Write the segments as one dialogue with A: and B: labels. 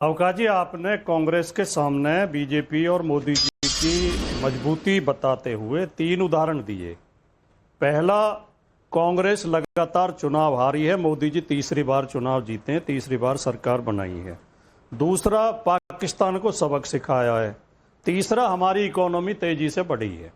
A: अवकाश जी, आपने कांग्रेस के सामने बीजेपी और मोदी जी की मजबूती बताते हुए 3 उदाहरण दिए। पहला, कांग्रेस लगातार चुनाव हारी है, मोदी जी तीसरी बार चुनाव जीते हैं, तीसरी बार सरकार बनाई है। दूसरा, पाकिस्तान को सबक सिखाया है। तीसरा, हमारी इकोनॉमी तेजी से बढ़ी है।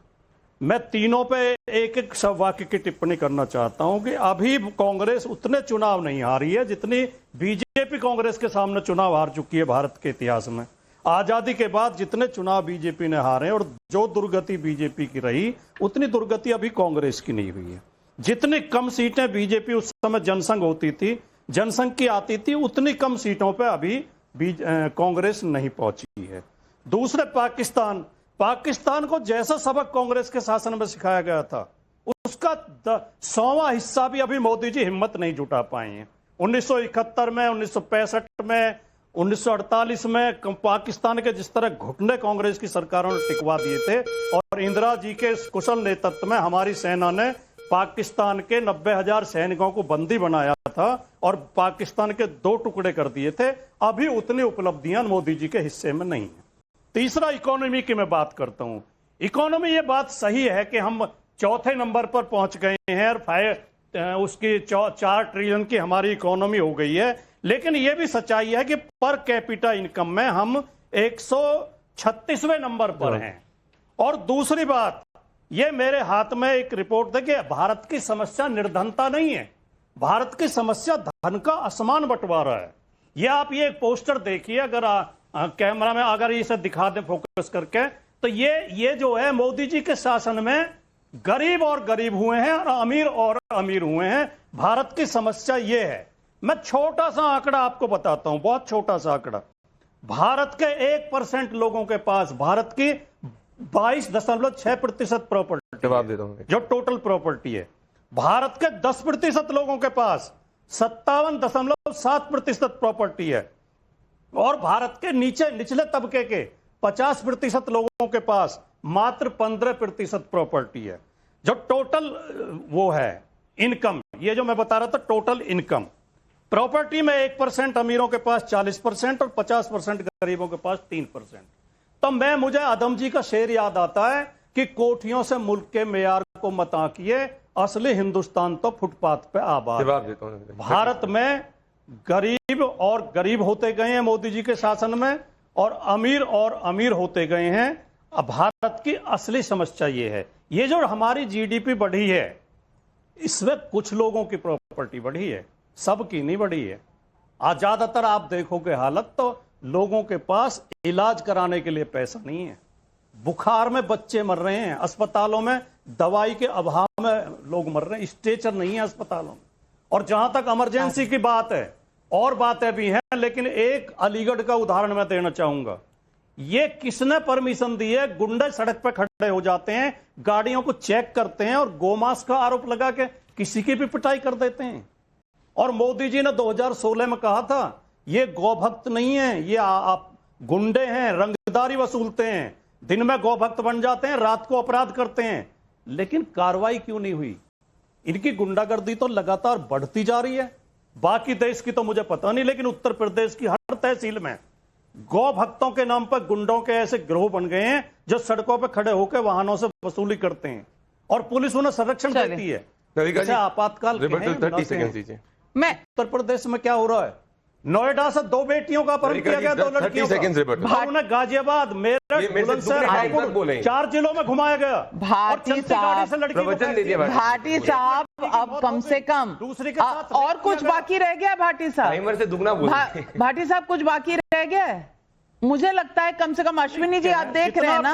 A: मैं तीनों पे एक एक वाक्य की टिप्पणी करना चाहता हूं कि अभी कांग्रेस उतने चुनाव नहीं हारी है जितनी बीजेपी कांग्रेस के सामने चुनाव हार चुकी है। भारत के इतिहास में आजादी के बाद जितने चुनाव बीजेपी ने हारे और जो दुर्गति बीजेपी की रही, उतनी दुर्गति अभी कांग्रेस की नहीं हुई है। जितनी कम सीटें बीजेपी उस समय जनसंघ होती थी, जनसंघ की आती थी, उतनी कम सीटों पर अभी कांग्रेस नहीं पहुंची है। दूसरे, पाकिस्तान को जैसा सबक कांग्रेस के शासन में सिखाया गया था, उसका 100वां हिस्सा भी अभी मोदी जी हिम्मत नहीं जुटा पाए हैं। 1971 में, 1965 में, 1948 में पाकिस्तान के जिस तरह घुटने कांग्रेस की सरकारों ने टिकवा दिए थे, और इंदिरा जी के कुशल नेतृत्व में हमारी सेना ने पाकिस्तान के 90,000 सैनिकों को बंदी बनाया था और पाकिस्तान के 2 टुकड़े कर दिए थे। अभी उतनी उपलब्धियां मोदी जी के हिस्से में नहीं है। तीसरा, इकोनॉमी की मैं बात करता हूं। इकोनॉमी, ये बात सही है कि हम चौथे नंबर पर पहुंच गए हैं और उसकी 4 ट्रिलियन की हमारी इकोनॉमी हो गई है, लेकिन यह भी सच्चाई है कि पर कैपिटा इनकम में हम 136वें नंबर पर हैं। और दूसरी बात, ये मेरे हाथ में एक रिपोर्ट है कि भारत की समस्या निर्धनता नहीं है, भारत की समस्या धन का असमान बंटवारा है। ये आप ये एक पोस्टर देखिए, अगर कैमरा में अगर इसे दिखा दे फोकस करके, तो ये जो है मोदी जी के शासन में गरीब और गरीब हुए हैं और अमीर हुए हैं। भारत की समस्या ये है। मैं छोटा सा आंकड़ा आपको बताता हूं, बहुत छोटा सा आंकड़ा। भारत के 1% लोगों के पास भारत की 22.6% प्रॉपर्टी, जो टोटल प्रॉपर्टी है। भारत के 10% लोगों के पास 57.7% प्रॉपर्टी है, और भारत के निचले तबके के 50% लोगों के पास मात्र 15% प्रॉपर्टी है। जो टोटल वो है इनकम, ये जो मैं बता रहा था टोटल इनकम, प्रॉपर्टी में 1% अमीरों के पास 40% और 50% गरीबों के पास 3%। तो मुझे आदम जी का शेर याद आता है कि कोठियों से मुल्क के मेयार को मत आंकिए, असली हिंदुस्तान तो फुटपाथ पे आबाद। भारत में गरीब और गरीब होते गए हैं मोदी जी के शासन में, और अमीर होते गए हैं। अब भारत की असली समस्या ये है, ये जो हमारी जीडीपी बढ़ी है, इसमें कुछ लोगों की प्रॉपर्टी बढ़ी है, सबकी नहीं बढ़ी है। आज ज्यादातर आप देखोगे हालत, तो लोगों के पास इलाज कराने के लिए पैसा नहीं है। बुखार में बच्चे मर रहे हैं, अस्पतालों में दवाई के अभाव में लोग मर रहे हैं, स्ट्रेचर नहीं है अस्पतालों में। और जहां तक इमरजेंसी की बात है, और बातें भी हैं, लेकिन एक अलीगढ़ का उदाहरण मैं देना चाहूंगा। ये किसने परमिशन दी है? गुंडे सड़क पर खड़े हो जाते हैं, गाड़ियों को चेक करते हैं और गोमांस का आरोप लगा के किसी की भी पिटाई कर देते हैं। और मोदी जी ने 2016 में कहा था ये गौभक्त नहीं है, ये आप गुंडे हैं, रंगदारी वसूलते हैं, दिन में गौभक्त बन जाते हैं, रात को अपराध करते हैं। लेकिन कार्रवाई क्यों नहीं हुई? इनकी गुंडागर्दी तो लगातार बढ़ती जा रही है। बाकी देश की तो मुझे पता नहीं, लेकिन उत्तर प्रदेश की हर तहसील में गौ भक्तों के नाम पर गुंडों के ऐसे गिरोह बन गए हैं जो सड़कों पर खड़े होकर वाहनों से वसूली करते हैं, और पुलिस उन्हें संरक्षण देती है। आपातकाल मैं उत्तर प्रदेश में क्या हो रहा है? नोएडा से 2 बेटियों का अपहरण किया गया, 2 लड़कियों का। उन्हें गाजियाबाद, मेरठ, बुलंदशहर, हापुड़ 4 जिलों में घुमाया गया। भाटी
B: साहब अब कम से कम दूसरे के साथ और कुछ बाकी रह गया। भाटी साहब से दुगना भाटी साहब कुछ बाकी रह गया। मुझे लगता है कम से कम अश्विनी जी आप देख रहे हैं ना,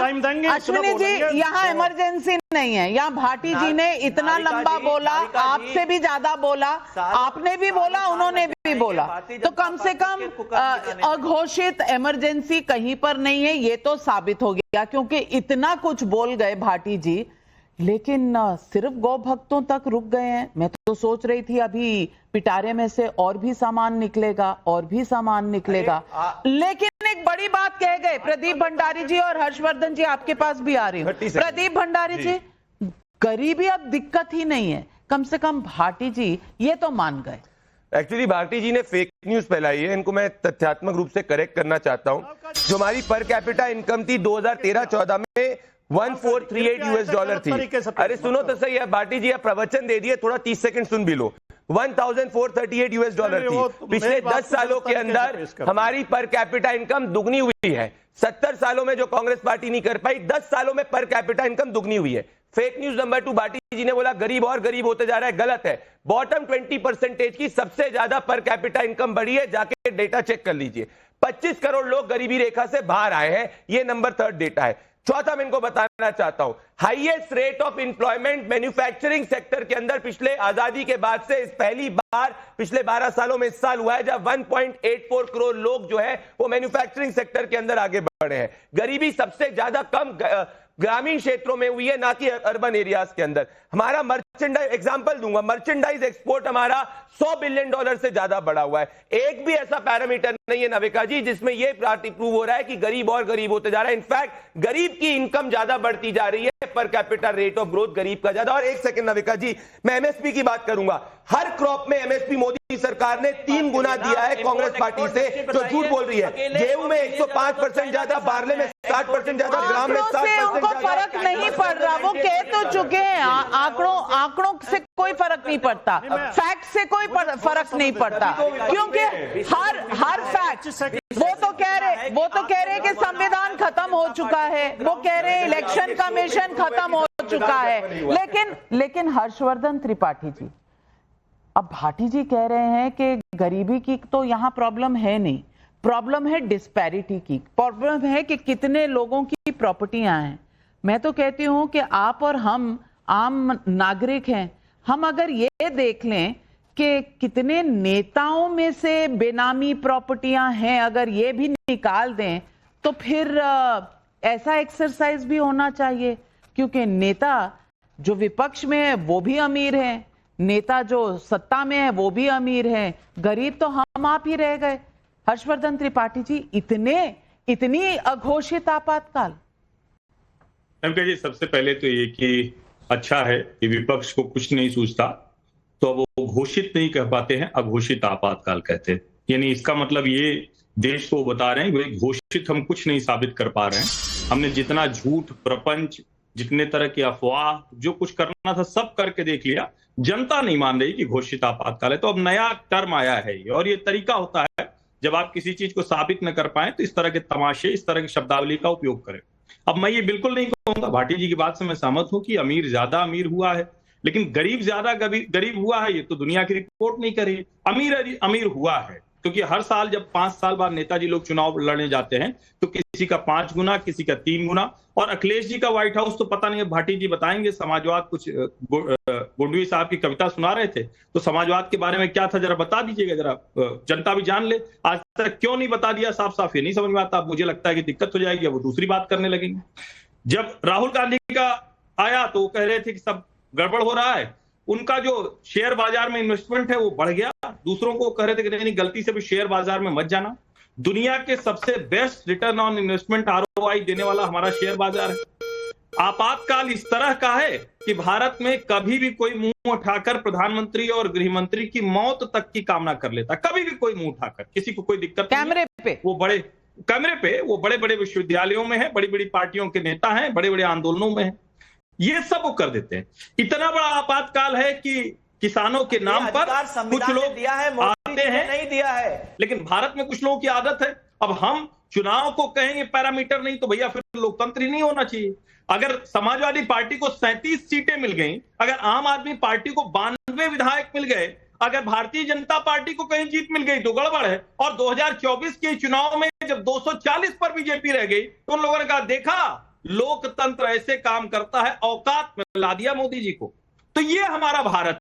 B: अश्विनी जी यहाँ इमरजेंसी नहीं है, यहाँ भाटी जी ने इतना लंबा बोला, आपसे भी ज्यादा बोला, आपने भी बोला, उन्होंने भी बोला, तो कम से कम अघोषित इमरजेंसी कहीं पर नहीं है, ये तो साबित हो गया। क्योंकि इतना कुछ बोल गए भाटी जी, लेकिन सिर्फ गौ भक्तों तक रुक गए हैं। मैं तो सोच रही थी अभी पिटारे में से और भी सामान निकलेगा, और भी सामान निकलेगा, लेकिन एक बड़ी बात कह गए प्रदीप भंडारी जी, और हर्षवर्धन जी आपके पास भी आ रही हूं। प्रदीप भंडारी जी, गरीबी अब दिक्कत ही नहीं है, कम से कम भाटी जी ये तो मान गए।
C: एक्चुअली भारती जी ने फेक न्यूज फैलाई है, इनको मैं तथ्यात्मक रूप से करेक्ट करना चाहता हूं। जो हमारी पर कैपिटा इनकम थी 2013-14 में 1438 यूएस डॉलर थी। अरे सुनो तो सही है भारती जी, आप प्रवचन दे दिए, थोड़ा 30 सेकंड सुन भी लो। 1438 यूएस डॉलर थी। पिछले 10 सालों के अंदर हमारी पर कैपिटा इनकम दुगनी हुई है। 70 सालों में जो कांग्रेस पार्टी नहीं कर पाई, 10 सालों में पर कैपिटा इनकम दुगनी हुई है। फेक न्यूज नंबर 2, भाटी जी ने बोला गरीब और गरीब होते जा रहा है, गलत है। बॉटम 20% की सबसे ज्यादा पर कैपिटा इनकम बढ़ी है, जाके डेटा चेक कर लीजिए। 25 करोड़ लोग गरीबी रेखा से बाहर आए हैं, ये नंबर 3 डेटा है। चौथा मैं इनको बताना चाहता हूं, highest rate of employment manufacturing sector के अंदर पिछले आजादी के बाद से पहली बार पिछले 12 सालों में इस साल हुआ है, जब 1.84 करोड़ लोग जो है वो मैन्युफैक्चरिंग सेक्टर के अंदर आगे बढ़े हैं। गरीबी सबसे ज्यादा कम ग्रामीण क्षेत्रों में हुई है, ना कि अर्बन एरियाज के अंदर। हमारा मर्चेंडाइज, एग्जांपल दूंगा, मर्चेंडाइज एक्सपोर्ट हमारा $100 बिलियन से ज्यादा बढ़ा हुआ है। एक भी ऐसा पैरामीटर नहीं है नाविका जी जिसमें यह प्रूव हो रहा है कि गरीब और गरीब होते जा रहा है। इनफैक्ट गरीब की इनकम ज्यादा बढ़ती जा रही है, per capita rate of growth गरीब का ज्यादा। और एक सेकंड नाविका जी, मैं एमएसपी की बात करूंगा। हर क्रॉप में एमएसपी मोदी सरकार ने 3 गुना दिया है कांग्रेस पार्टी से, जो झूठ बोल रही है। गेहूं में 105% ज्यादा, बारले में 60% ज्यादा, ग्राम में 60%
B: फर्क नहीं पड़ रहा, वो कह तो चुके हैं। आंकड़ों से कोई फर्क नहीं पड़ता, फैक्ट से कोई फर्क नहीं पड़ता, क्योंकि हर फैक्ट, वो तो कह रहे कि संविधान खत्म हो चुका है, वो कह रहे हैं इलेक्शन कमीशन खत्म हो चुका है। लेकिन हर्षवर्धन त्रिपाठी जी, अब भाटी जी कह रहे हैं कि गरीबी की तो यहां प्रॉब्लम है नहीं, प्रॉब्लम है डिस्पैरिटी की, प्रॉब्लम है कि कितने लोगों की प्रॉपर्टियां हैं। मैं तो कहती हूं कि आप और हम आम नागरिक हैं, हम अगर ये देख लें कि कितने नेताओं में से बेनामी प्रॉपर्टियां हैं, अगर ये भी निकाल दें तो फिर ऐसा एक्सरसाइज भी होना चाहिए, क्योंकि नेता जो विपक्ष में है वो भी अमीर है, नेता जो सत्ता में है वो भी अमीर है, गरीब तो हम आप ही रह गए। हर्षवर्धन त्रिपाठी जी, इतनी अघोषित आपातकाल।
D: जी, सबसे पहले तो ये कि अच्छा है कि विपक्ष को कुछ नहीं सूझता, तो वो घोषित नहीं कह पाते हैं, अघोषित आपातकाल कहते हैं। यानी इसका मतलब ये देश को बता रहे हैं भाई घोषित हम कुछ नहीं साबित कर पा रहे हैं। हमने जितना झूठ प्रपंच, जितने तरह की अफवाह, जो कुछ करना था सब करके देख लिया, जनता नहीं मान रही कि घोषित आपातकाल है। तो अब नया टर्म आया है और ये तरीका होता है जब आप किसी चीज को साबित न कर पाए तो इस तरह के तमाशे, इस तरह की शब्दावली का उपयोग करें। अब मैं ये बिल्कुल नहीं कहूंगा, भाटी जी की बात से मैं सहमत हूं कि अमीर ज्यादा अमीर हुआ है, लेकिन गरीब ज्यादा गरीब हुआ है ये तो दुनिया की रिपोर्ट नहीं करी। अमीर हुआ है क्योंकि हर साल जब 5 साल बाद नेताजी लोग चुनाव लड़ने जाते हैं तो किसी का 5 गुना, किसी का 3 गुना। और अखिलेश जी का व्हाइट हाउस तो पता नहीं है, भाटी जी बताएंगे। समाजवाद, कुछ गोडवी साहब की कविता सुना रहे थे, तो समाजवाद के बारे में क्या था जरा बता दीजिएगा, जरा जनता भी जान ले। आज तक क्यों नहीं बता दिया साफ साफ, ये नहीं समझ में आता। मुझे लगता है कि दिक्कत हो जाएगी, वो दूसरी बात करने लगेंगे। जब राहुल गांधी का आया तो वो कह रहे थे कि सब गड़बड़ हो रहा है, उनका जो शेयर बाजार में इन्वेस्टमेंट है वो बढ़ गया। दूसरों को कह रहे थे कि नहीं गलती से भी शेयर बाजार में मत जाना। दुनिया के सबसे best return on investment ROI देने वाला हमारा शेयर बाजार है। आपातकाल इस तरह का है कि भारत में कभी भी कोई मुंह उठाकर प्रधानमंत्री और गृह मंत्री की मौत तक की कामना कर लेता, कभी भी कोई मुंह उठाकर, किसी को कोई दिक्कत
B: कैमरे पे,
D: वो बड़े कैमरे पे, वो बड़े बड़े विश्वविद्यालयों में है, बड़ी बड़ी पार्टियों के नेता हैं, बड़े बड़े आंदोलनों में है, ये सब वो कर देते हैं। इतना बड़ा आपातकाल है कि किसानों के नाम पर कुछ लोग
E: दिया है,
D: आते हैं,
E: नहीं दिया है,
D: लेकिन भारत में कुछ लोगों की आदत है। अब हम चुनाव को कहेंगे पैरामीटर नहीं, तो भैया फिर लोकतंत्र ही नहीं होना चाहिए। अगर समाजवादी पार्टी को 37 सीटें मिल गई, अगर आम आदमी पार्टी को 92 विधायक मिल गए, अगर भारतीय जनता पार्टी को कहीं जीत मिल गई तो गड़बड़ है। और 2024 के चुनाव में जब 240 पर बीजेपी रह गई तो उन लोगों ने कहा देखा लोकतंत्र ऐसे काम करता है, औकात में ला दिया मोदी जी को। तो ये हमारा भारत